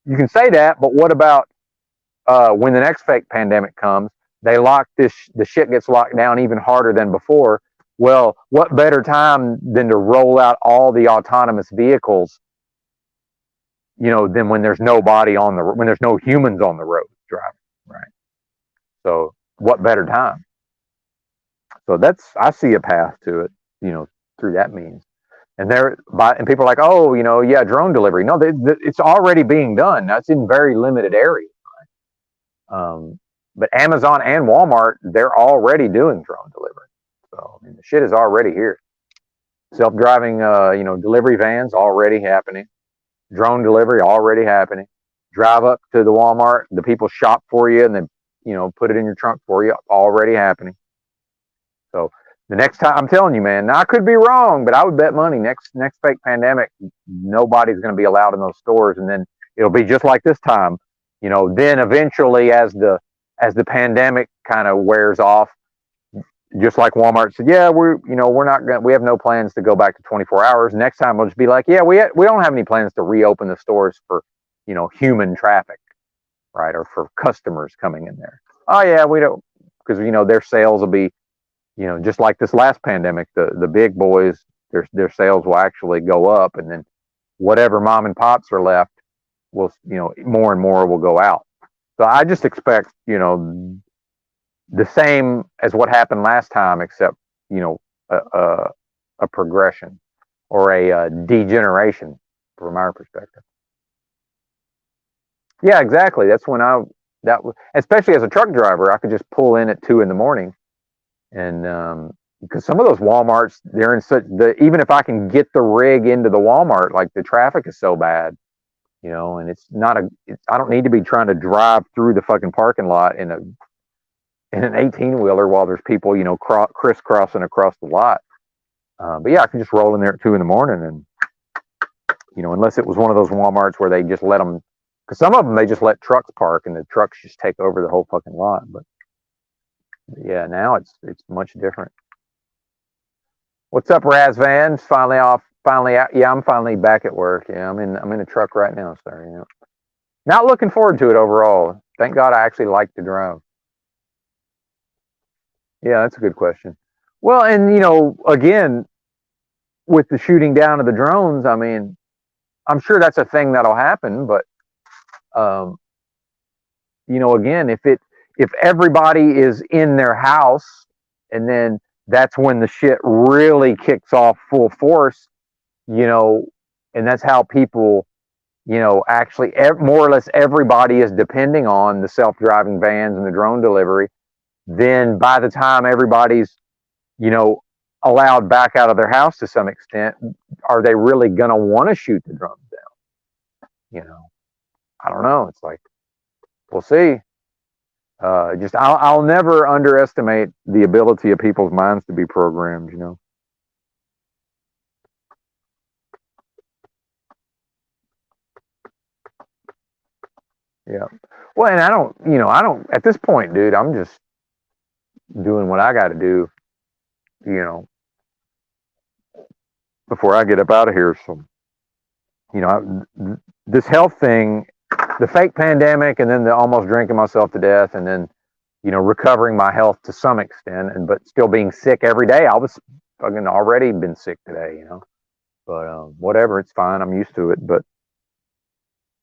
you can say that, but what about when the next fake pandemic comes? the shit gets locked down even harder than before. Well, what better time than to roll out all the autonomous vehicles, than when there's when there's no humans on the road driving, right? So what better time? So I see a path to it, through that means. And people are like, oh, yeah, drone delivery. No, it's already being done. That's in very limited areas. But Amazon and Walmart, they're already doing drone delivery. So I mean, the shit is already here. Self-driving, delivery vans already happening. Drone delivery already happening. Drive up to the Walmart, the people shop for you, and then put it in your trunk for you. Already happening. So the next time, I'm telling you, man, now I could be wrong, but I would bet money next fake pandemic, nobody's going to be allowed in those stores, and then it'll be just like this time. Then eventually, as the pandemic kind of wears off, just like Walmart said, yeah, we have no plans to go back to 24 hours. Next time we'll just be like, yeah, we don't have any plans to reopen the stores for, human traffic, right? Or for customers coming in there. Oh yeah, we don't, because, their sales will be, just like this last pandemic, the big boys, their sales will actually go up, and then whatever mom and pops are left will, more and more will go out. So I just expect, the same as what happened last time, except, a progression or a degeneration from our perspective. Yeah, exactly. That's when especially as a truck driver, I could just pull in at 2 a.m. and because some of those Walmarts, they're in even if I can get the rig into the Walmart, like the traffic is so bad, and it's not I don't need to be trying to drive through the fucking parking lot in an 18-wheeler while there's people, crisscrossing across the lot. But yeah, I can just roll in there at 2 a.m. and, unless it was one of those Walmarts where they just let them, because some of them they just let trucks park and the trucks just take over the whole fucking lot. But yeah, now it's much different. What's up, Razvan? Finally off. Finally out. Yeah, I'm finally back at work. Yeah, I'm in a truck right now, sir. Not looking forward to it overall. Thank God I actually like to drive. Yeah, that's a good question. Well, and again, with the shooting down of the drones, I mean, I'm sure that's a thing that'll happen, but again, if everybody is in their house, and then that's when the shit really kicks off full force, and that's how people, actually more or less everybody is depending on the self-driving vans and the drone delivery. Then by the time everybody's, allowed back out of their house to some extent, are they really going to want to shoot the drones down? I don't know. It's like, we'll see. I'll never underestimate the ability of people's minds to be programmed, Yeah. Well, and I don't, at this point, dude, I'm just doing what I got to do, before I get up out of here. So, this health thing, the fake pandemic, and then the almost drinking myself to death, and then, recovering my health to some extent, but still being sick every day. I was fucking already been sick today, but whatever, it's fine. I'm used to it. But,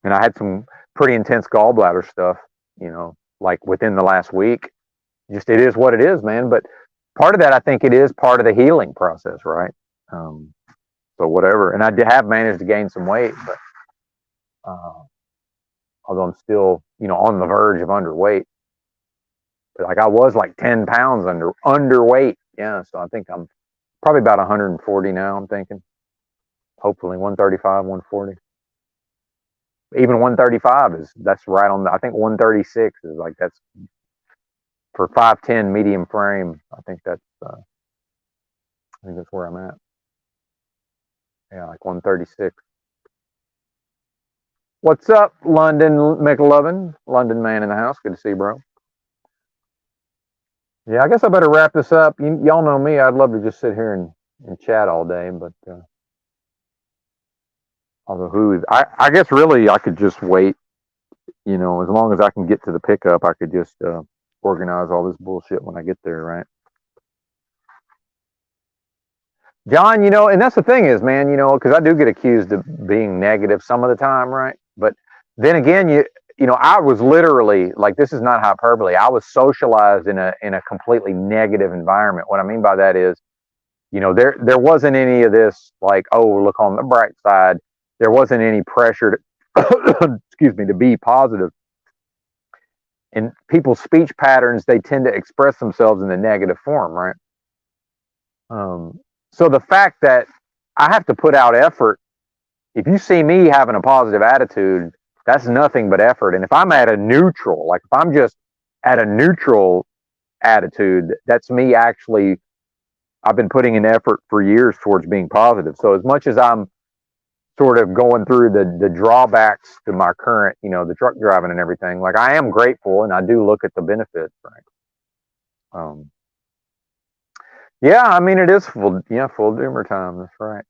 and I had some pretty intense gallbladder stuff, like within the last week. Just, it is what it is, man. But part of that, I think it is part of the healing process, right? So whatever. And I have managed to gain some weight, but although I'm still, on the verge of underweight. But like I was like 10 pounds underweight. Yeah. So I think I'm probably about 140 now, I'm thinking. Hopefully 135, 140. Even 135 that's right on I think 136 is like, that's for 5'10" medium frame. I think that's where I'm at. Yeah, like 136. What's up, London McLovin? London man in the house. Good to see you, bro. Yeah, I guess I better wrap this up. Y'all know me. I'd love to just sit here and chat all day, but although I guess really I could just wait, as long as I can get to the pickup, I could just organize all this bullshit when I get there, right? John, and that's the thing is, man, because I do get accused of being negative some of the time, right? But then again, I was literally like, this is not hyperbole. I was socialized in a completely negative environment. What I mean by that is, there wasn't any of this like, oh, look on the bright side. There wasn't any pressure to, excuse me, to be positive. And people's speech patterns, they tend to express themselves in the negative form, right? So the fact that I have to put out effort, if you see me having a positive attitude, that's nothing but effort. And if I'm at a neutral, like if I'm just at a neutral attitude, that's me actually, I've been putting in effort for years towards being positive. So as much as I'm sort of going through the drawbacks to my current, the truck driving and everything, like I am grateful and I do look at the benefits, right? Yeah, I mean it is full doomer time. That's right.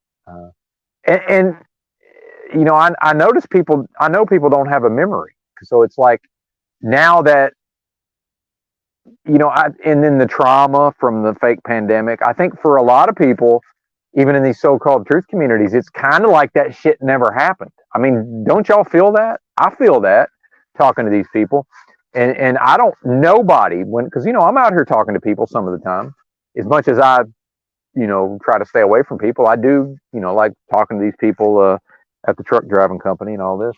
And I notice I know people don't have a memory, so it's like now that and then the trauma from the fake pandemic. I think for a lot of people, even in these so-called truth communities, it's kind of like that shit never happened. I mean, don't y'all feel that? I feel that talking to these people, and I don't nobody because I'm out here talking to people some of the time. As much as I try to stay away from people, I do like talking to these people at the truck driving company and all this,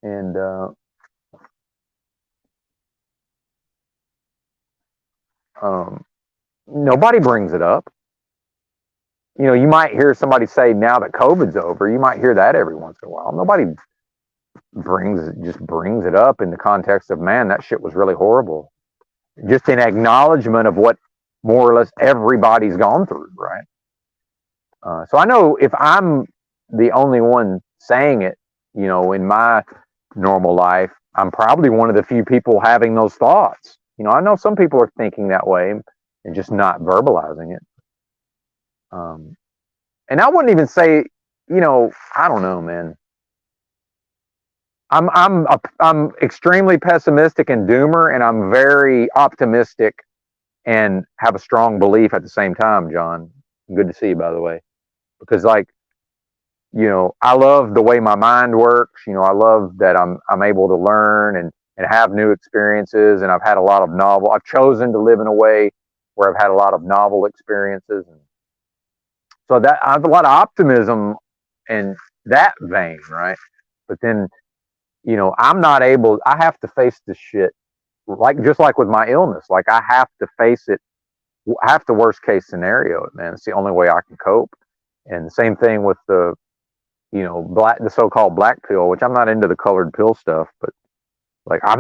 and nobody brings it up. You might hear somebody say now that COVID's over. You might hear that every once in a while. Nobody brings it up in the context of, man, that shit was really horrible. Just in acknowledgement of what more or less everybody's gone through, right? So I know if I'm the only one saying it, in my normal life, I'm probably one of the few people having those thoughts. I know some people are thinking that way and just not verbalizing it. And I wouldn't even say, I don't know, man. I'm extremely pessimistic and doomer, and I'm very optimistic and have a strong belief at the same time, John. Good to see you, by the way, because like, I love the way my mind works. I love that I'm able to learn and have new experiences, and I've had a lot of I've chosen to live in a way where I've had a lot of novel experiences, and so that I have a lot of optimism in that vein, right? But then, I'm not able. I have to face this shit, just like with my illness. Like I have to face it. I have to worst case scenario it, man. It's the only way I can cope. And the same thing with the the so-called black pill, which I'm not into the colored pill stuff, but like I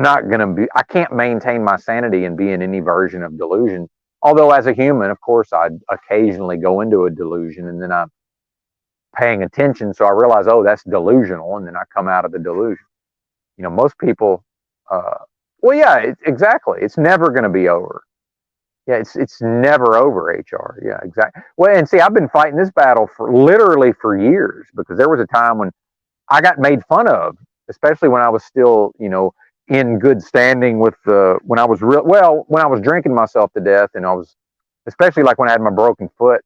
can't maintain my sanity and be in any version of delusion. Although as a human, of course, I'd occasionally go into a delusion and then I'm paying attention. So I realize, oh, that's delusional. And then I come out of the delusion. Most people, well, yeah, exactly. It's never going to be over. Yeah, it's never over, HR. Yeah, exactly. Well, and see, I've been fighting this battle literally for years, because there was a time when I got made fun of, especially when I was still, in good standing with when I was when I was drinking myself to death, and I was, especially like when I had my broken foot.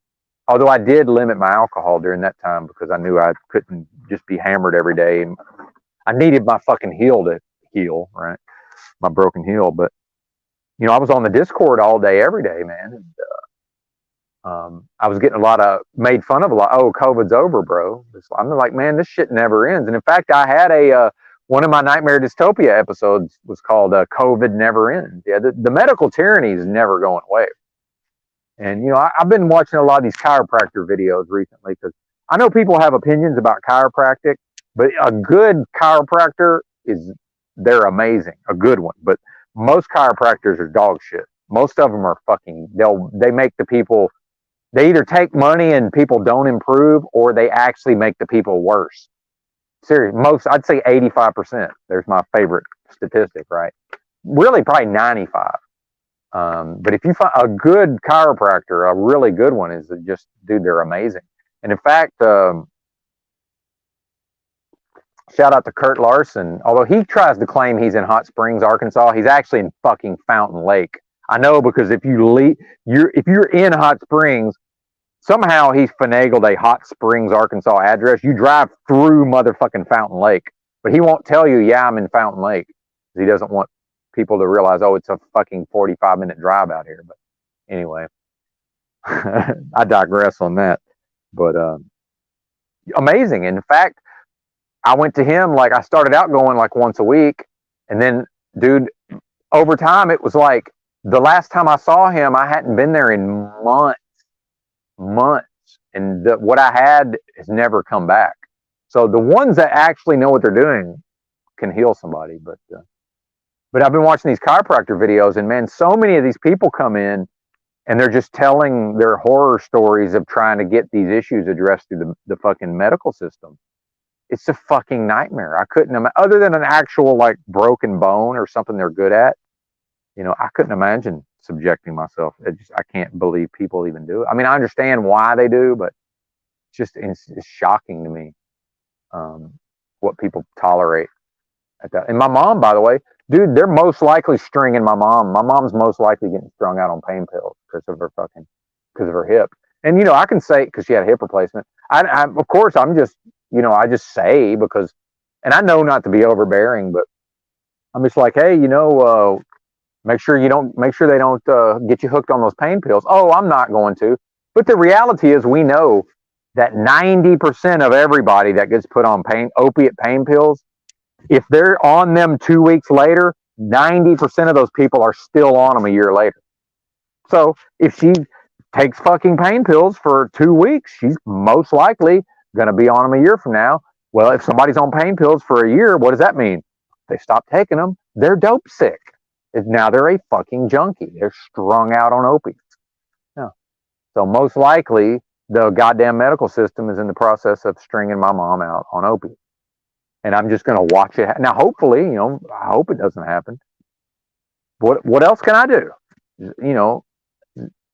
Although I did limit my alcohol during that time because I knew I couldn't just be hammered every day, and I needed my fucking heel to heal, right? My broken heel, but I was on the Discord all day, every day, man. And, I was getting made fun of a lot. Oh, COVID's over, bro. I'm like, man, this shit never ends. And in fact, I had one of my Nightmare Dystopia episodes was called COVID Never Ends. Yeah, the medical tyranny is never going away. And, I've been watching a lot of these chiropractor videos recently, because I know people have opinions about chiropractic, but a good chiropractor they're amazing, a good one. But most chiropractors are dog shit. Most of them are they make the people, they either take money and people don't improve, or they actually make the people worse. Seriously, I'd say 85%. There's my favorite statistic, right? Really, probably 95. But if you find a good chiropractor, a really good one, is just, dude, they're amazing. And in fact, Shout out to Kurt Larson. Although he tries to claim he's in Hot Springs, Arkansas, he's actually in fucking Fountain Lake. I know, because if you're in Hot Springs, somehow he's finagled a Hot Springs, Arkansas address. You drive through motherfucking Fountain Lake, but he won't tell you, yeah, I'm in Fountain Lake. He doesn't want people to realize, oh, it's a fucking 45-minute drive out here. But anyway, I digress on that. But amazing. In fact, I went to him, like, I started out going like once a week, and then, dude, over time it was like the last time I saw him, I hadn't been there in months, and what I had has never come back. So the ones that actually know what they're doing can heal somebody. But I've been watching these chiropractor videos, and man, so many of these people come in and they're just telling their horror stories of trying to get these issues addressed through the fucking medical system. It's a fucking nightmare. I couldn't, other than an actual like broken bone or something they're good at, I couldn't imagine subjecting myself. I can't believe people even do it. I mean, I understand why they do, but it's shocking to me what people tolerate at that. And my mom, by the way, dude, they're most likely stringing my mom. My mom's most likely getting strung out on pain pills because of her hip. And I can say, because she had a hip replacement. Of course, I'm just, I just say, because, and I know not to be overbearing, but I'm just like, hey, make sure they don't get you hooked on those pain pills. Oh, I'm not going to. But the reality is, we know that 90% of everybody that gets put on opiate pain pills, if they're on them 2 weeks later, 90% of those people are still on them a year later. So if she takes fucking pain pills for 2 weeks, she's most likely going to be on them a year from now. Well, if somebody's on pain pills for a year, what does that mean? They stop taking them. They're dope sick. Now they're a fucking junkie. They're strung out on opiates. Yeah. So most likely the goddamn medical system is in the process of stringing my mom out on opiates. And I'm just going to watch it. Now, hopefully, I hope it doesn't happen. What else can I do?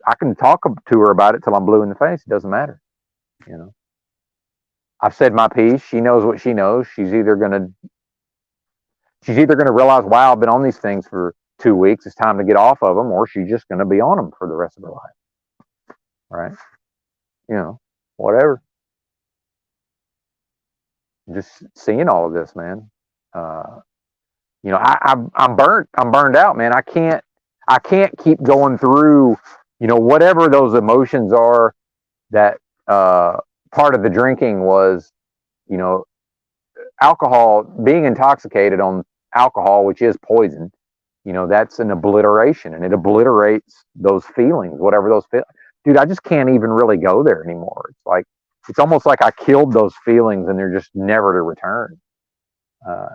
I can talk to her about it till I'm blue in the face. It doesn't matter. I've said my piece. She knows what she knows. She's either gonna realize, wow, I've been on these things for 2 weeks. It's time to get off of them, or she's just gonna be on them for the rest of her life. Right? Whatever. Just seeing all of this, man. I'm burnt. I'm burned out, man. I can't keep going through, whatever those emotions are that part of the drinking was, alcohol, being intoxicated on alcohol, which is poison, that's an obliteration, and it obliterates those feelings, whatever those feel. Dude, I just can't even really go there anymore. It's almost like I killed those feelings and they're just never to return. I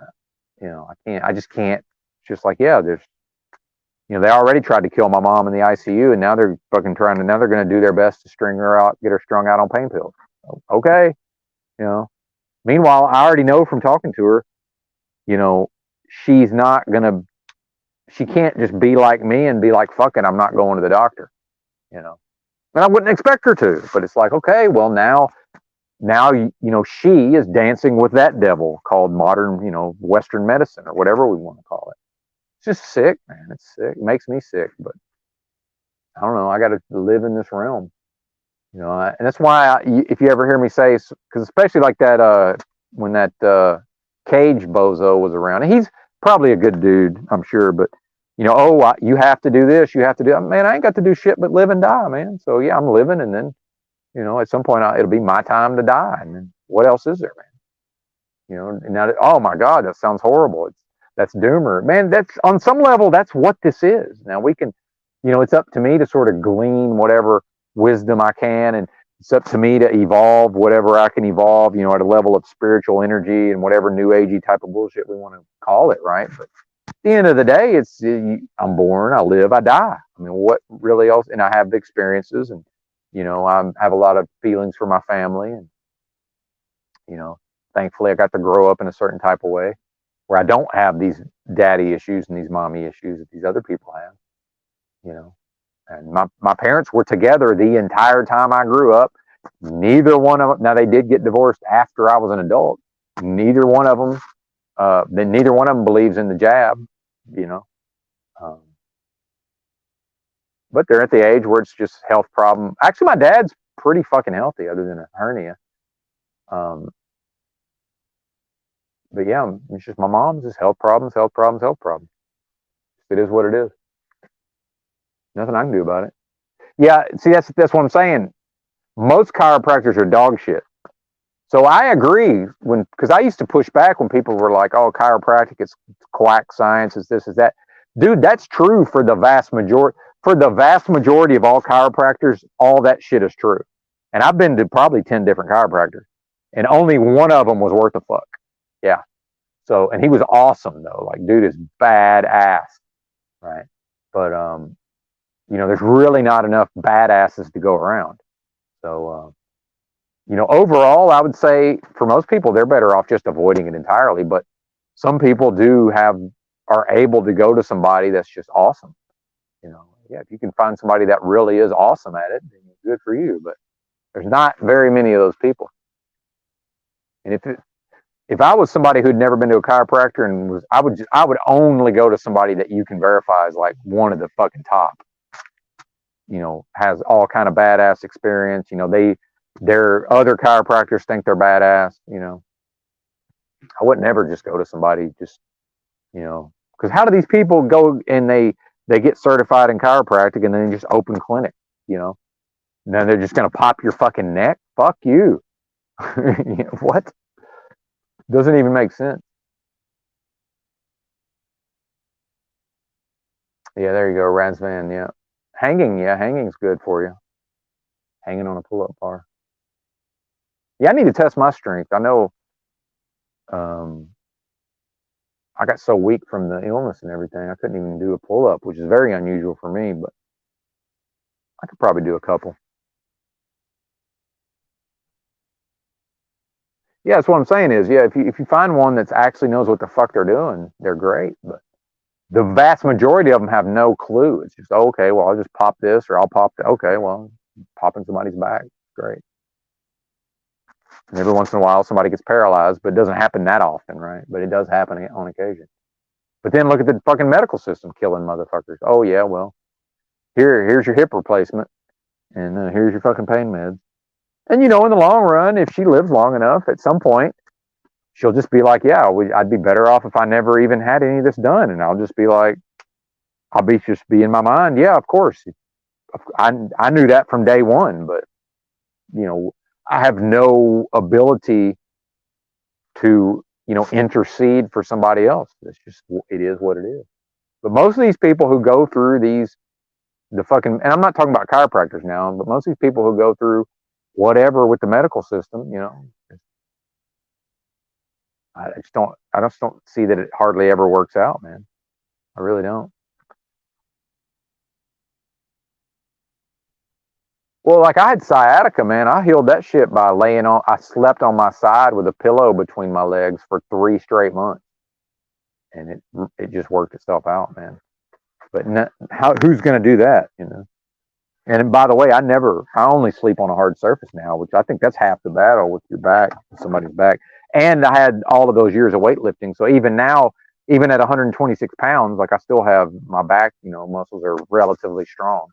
just can't. It's just like, yeah, they already tried to kill my mom in the ICU, and now they're fucking now they're going to do their best to string her out, get her strung out on pain pills. Okay. Meanwhile, I already know from talking to her, she can't just be like me and be like, fuck it, I'm not going to the doctor, and I wouldn't expect her to, but it's like, okay, well, now, she is dancing with that devil called modern, Western medicine, or whatever we want to call it. It's just sick, man. It's sick. It makes me sick, but I don't know. I got to live in this realm, and that's why if you ever hear me say, because especially like that, when that Cage bozo was around, and he's probably a good dude, I'm sure, but you have to do this, you have to do, man, I ain't got to do shit but live and die, man. So yeah, I'm living, and then, at some point it'll be my time to die, and then what else is there, man? And now, oh my God, that sounds horrible. That's doomer, man. That's on some level, that's what this is. Now we can, it's up to me to sort of glean whatever wisdom I can, and it's up to me to evolve whatever I can evolve, at a level of spiritual energy and whatever new agey type of bullshit we want to call it, right? But at the end of the day, I'm born, I live, I die. I mean, what really else? And I have experiences, and I have a lot of feelings for my family, and thankfully I got to grow up in a certain type of way where I don't have these daddy issues and these mommy issues that these other people have. And my parents were together the entire time I grew up. Neither one of them, now they did get divorced after I was an adult, neither one of them, neither one of them believes in the jab, you know. Um, but they're at the age where it's just health problem. Actually, my dad's pretty fucking healthy, other than a hernia. Um, but yeah, it's just my mom's just health problems, health problems, health problems. It is what it is. Nothing I can do about it. Yeah, see, that's what I'm saying. Most chiropractors are dog shit. So I agree because I used to push back when people were like, "Oh, chiropractic, it's quack science, it's this, is that." Dude, that's true for the vast majority. For the vast majority of all chiropractors, all that shit is true. And I've been to probably 10 different chiropractors, and only one of them was worth a fuck. Yeah. So, and he was awesome though. Like, dude is badass, right? But there's really not enough badasses to go around. So, overall, I would say for most people, they're better off just avoiding it entirely. But some people are able to go to somebody that's just awesome. Yeah, if you can find somebody that really is awesome at it, then good for you. But there's not very many of those people. And if I was somebody who'd never been to a chiropractor and I would only go to somebody that you can verify is like one of the fucking top. Has all kind of badass experience. Their other chiropractors think they're badass. I would never just go to somebody because how do these people go and they get certified in chiropractic and then just open clinic, and then they're just going to pop your fucking neck? Fuck you. What? Doesn't even make sense. Yeah, there you go, Razvan. Yeah, hanging's good for you. Hanging on a pull-up bar. Yeah, I need to test my strength. I know. I got so weak from the illness and everything, I couldn't even do a pull-up, which is very unusual for me. But I could probably do a couple. Yeah, that's what I'm saying is, yeah, if you find one that's actually knows what the fuck they're doing, they're great. But the vast majority of them have no clue. It's just, okay, well, I'll just pop this or I'll pop that. Okay, well, popping somebody's back. Great. And every once in a while, somebody gets paralyzed, but it doesn't happen that often, right? But it does happen on occasion. But then look at the fucking medical system killing motherfuckers. Oh, yeah, well, here's your hip replacement, and here's your fucking pain meds. And, in the long run, if she lives long enough, at some point, she'll just be like, yeah, I'd be better off if I never even had any of this done. And I'll just be like, just be in my mind. Yeah, of course. I knew that from day one, but, I have no ability to, intercede for somebody else. It is what it is. But most of these people who go through and I'm not talking about chiropractors now, but most of these people who go through whatever with the medical system, I just don't see that it hardly ever works out, man. I really don't. Well, like I had sciatica, man. I healed that shit by I slept on my side with a pillow between my legs for 3 straight months. And it just worked itself out, man. But who's going to do that, And by the way, I only sleep on a hard surface now, which I think that's half the battle with your back, somebody's back. And I had all of those years of weightlifting. So even now, even at 126 pounds, like I still have my back, muscles are relatively strong.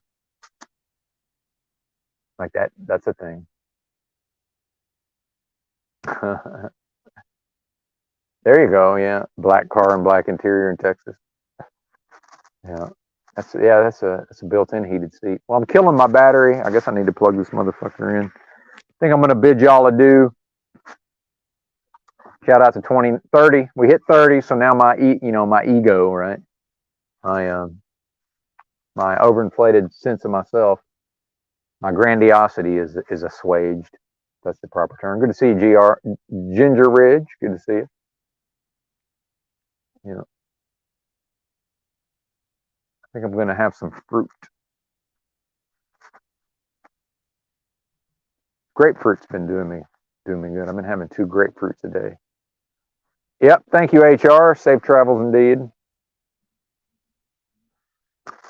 Like that's a thing. There you go. Yeah. Black car and black interior in Texas. Yeah. That's a built-in heated seat. Well, I'm killing my battery. I guess I need to plug this motherfucker in. I think I'm gonna bid y'all adieu. Shout out to 30. We hit 30, so now my ego, right? My overinflated sense of myself, my grandiosity is assuaged. That's the proper term. Good to see you, Ginger Ridge. Good to see you. Yeah. I think I'm gonna have some fruit. Grapefruit's been doing me good. I've been having 2 grapefruits a day. Yep. Thank you, HR. Safe travels indeed.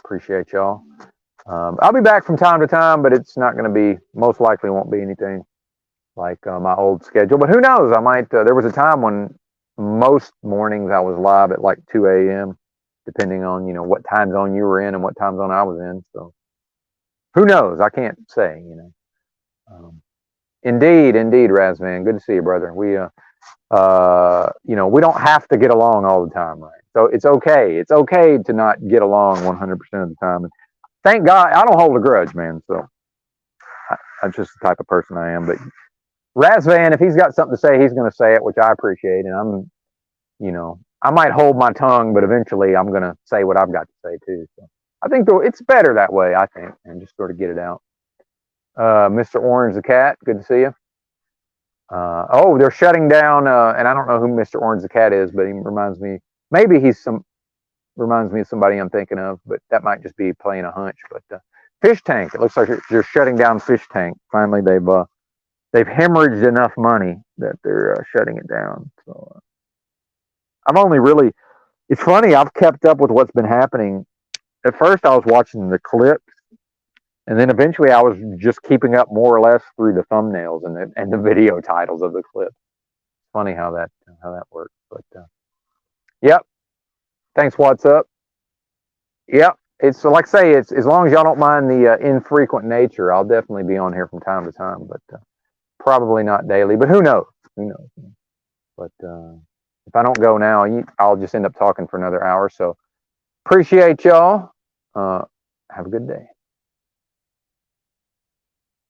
Appreciate y'all. I'll be back from time to time, but it's not going to be, most likely won't be anything like my old schedule. But who knows? I might. There was a time when most mornings I was live at like 2 a.m. depending on what time zone you were in and what time zone I was in. So who knows? I can't say. Indeed, indeed, Razvan. Good to see you, brother. We don't have to get along all the time, right? So it's okay. It's okay to not get along 100% of the time. And thank God, I don't hold a grudge, man. So I'm just the type of person I am. But Razvan, if he's got something to say, he's going to say it, which I appreciate. And I might hold my tongue, but eventually I'm going to say what I've got to say too. So I think it's better that way, I think, and just sort of get it out. Mr. Orange the Cat, good to see you. They're shutting down, and I don't know who Mr. Orange the Cat is, but he reminds me, maybe reminds me of somebody I'm thinking of, but that might just be playing a hunch. But Fish Tank, it looks like they're shutting down Fish Tank. Finally, they've hemorrhaged enough money that they're shutting it down. So I've only really, it's funny, I've kept up with what's been happening. At first, I was watching the clips, and then eventually I was just keeping up more or less through the thumbnails and the video titles of the clip. It's funny how that works. But yep. Thanks. What's up? Yep. It's like I say. It's as long as y'all don't mind the infrequent nature. I'll definitely be on here from time to time, but probably not daily. But who knows? Who knows? But if I don't go now, I'll just end up talking for another hour. So appreciate y'all. Have a good day.